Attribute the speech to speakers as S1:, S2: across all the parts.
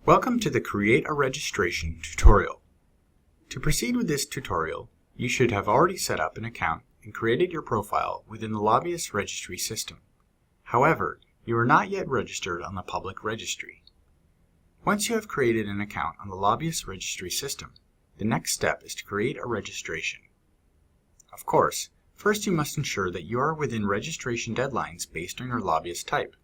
S1: Welcome to the Create a Registration tutorial. To proceed with this tutorial, you should have already set up an account and created your profile within the Lobbyist Registry system. However, you are not yet registered on the public registry. Once you have created an account on the Lobbyist Registry system, the next step is to create a registration. Of course, first you must ensure that you are within registration deadlines based on your lobbyist type.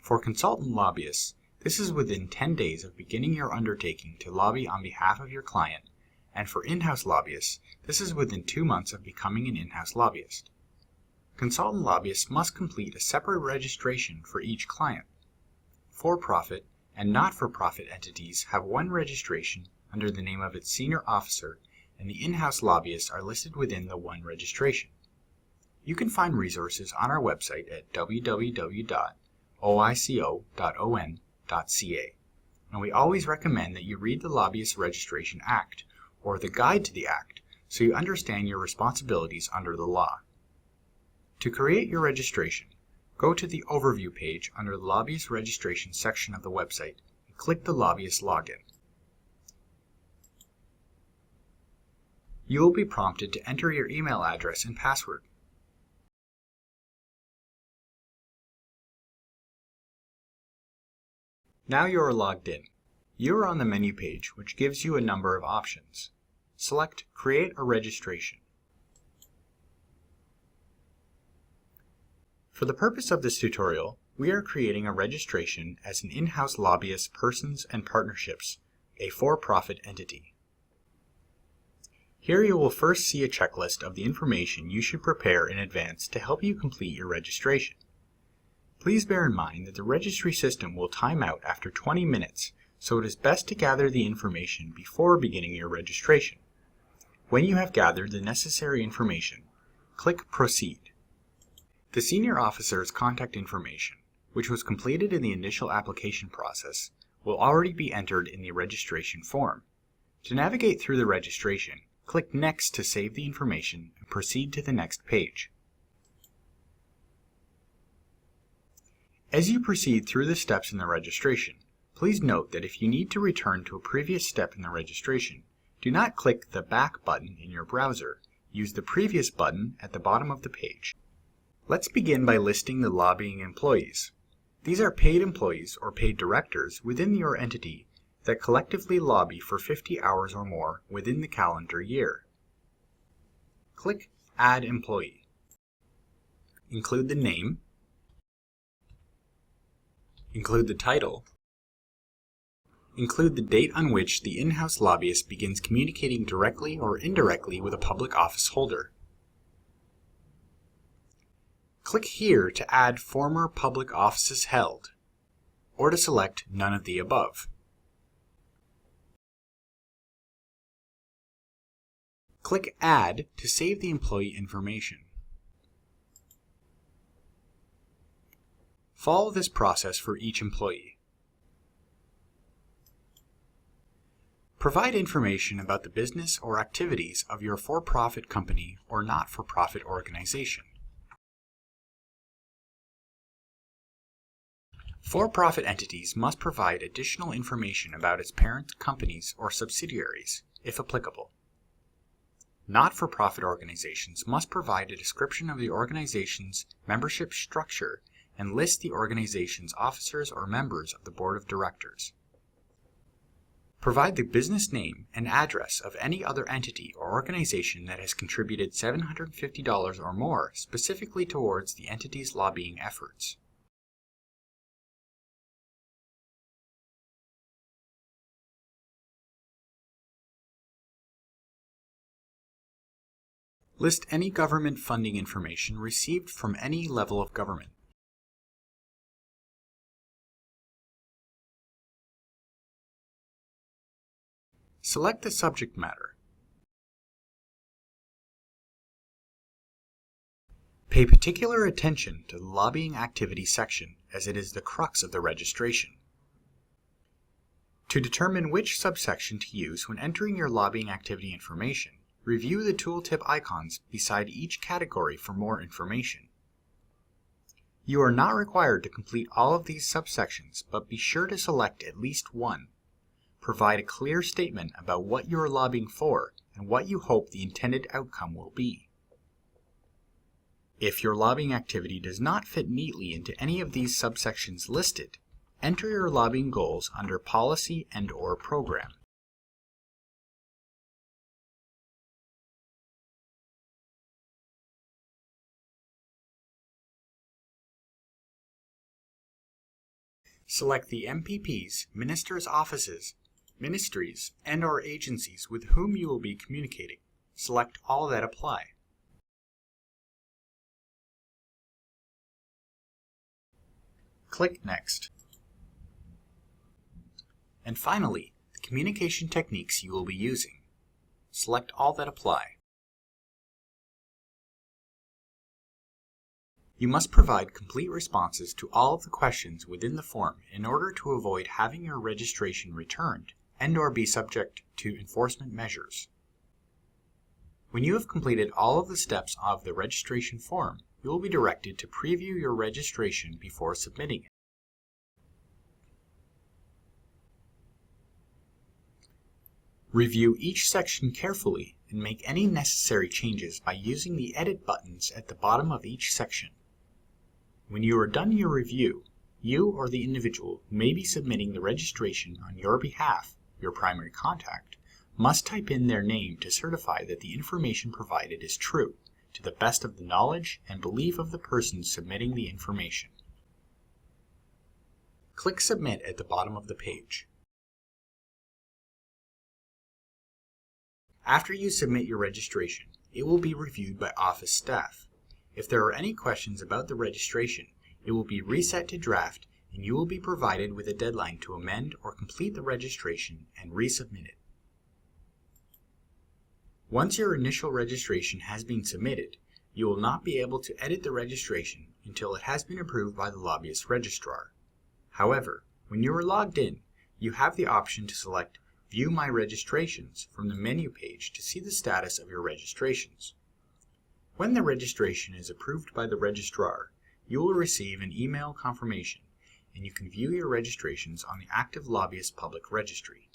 S1: For consultant lobbyists, this is within 10 days of beginning your undertaking to lobby on behalf of your client, and for in-house lobbyists, this is within 2 months of becoming an in-house lobbyist. Consultant lobbyists must complete a separate registration for each client. For-profit and not-for-profit entities have one registration under the name of its senior officer, and the in-house lobbyists are listed within the one registration. You can find resources on our website at www.oico.on.ca, and we always recommend that you read the Lobbyist Registration Act, or the Guide to the Act, so you understand your responsibilities under the law. To create your registration, go to the Overview page under the Lobbyist Registration section of the website and click the Lobbyist Login. You will be prompted to enter your email address and password. Now you are logged in. You are on the menu page, which gives you a number of options. Select Create a Registration. For the purpose of this tutorial, we are creating a registration as an in-house lobbyist persons and partnerships, a for-profit entity. Here you will first see a checklist of the information you should prepare in advance to help you complete your registration. Please bear in mind that the registry system will time out after 20 minutes, so it is best to gather the information before beginning your registration. When you have gathered the necessary information, click Proceed. The senior officer's contact information, which was completed in the initial application process, will already be entered in the registration form. To navigate through the registration, click Next to save the information and proceed to the next page. As you proceed through the steps in the registration, please note that if you need to return to a previous step in the registration, do not click the Back button in your browser. Use the Previous button at the bottom of the page. Let's begin by listing the lobbying employees. These are paid employees or paid directors within your entity that collectively lobby for 50 hours or more within the calendar year. Click Add Employee. Include the name, include the title, include the date on which the in-house lobbyist begins communicating directly or indirectly with a public office holder. Click here to add former public offices held, or to select none of the above. Click Add to save the employee information. Follow this process for each employee. Provide information about the business or activities of your for-profit company or not-for-profit organization. For-profit entities must provide additional information about its parent companies or subsidiaries, if applicable. Not-for-profit organizations must provide a description of the organization's membership structure and list the organization's officers or members of the board of directors. Provide the business name and address of any other entity or organization that has contributed $750 or more specifically towards the entity's lobbying efforts. List any government funding information received from any level of government. Select the subject matter. Pay particular attention to the lobbying activity section, as it is the crux of the registration. To determine which subsection to use when entering your lobbying activity information, review the tooltip icons beside each category for more information. You are not required to complete all of these subsections, but be sure to select at least one. Provide a clear statement about what you are lobbying for and what you hope the intended outcome will be. If your lobbying activity does not fit neatly into any of these subsections listed, enter your lobbying goals under Policy and/or Program. Select the MPPs, ministers' offices, ministries, and/or agencies with whom you will be communicating. Select all that apply. Click Next. And finally, the communication techniques you will be using. Select all that apply. You must provide complete responses to all of the questions within the form in order to avoid having your registration returned and/or be subject to enforcement measures. When you have completed all of the steps of the registration form, you will be directed to preview your registration before submitting it. Review each section carefully and make any necessary changes by using the edit buttons at the bottom of each section. When you are done your review, you or the individual who may be submitting the registration on your behalf, your primary contact, must type in their name to certify that the information provided is true, to the best of the knowledge and belief of the person submitting the information. Click Submit at the bottom of the page. After you submit your registration, it will be reviewed by office staff. If there are any questions about the registration, it will be reset to draft and you will be provided with a deadline to amend or complete the registration and resubmit it. Once your initial registration has been submitted, you will not be able to edit the registration until it has been approved by the lobbyist registrar. However, when you are logged in, you have the option to select View My Registrations from the menu page to see the status of your registrations. When the registration is approved by the registrar, you will receive an email confirmation, and you can view your registrations on the Active Lobbyist Public Registry.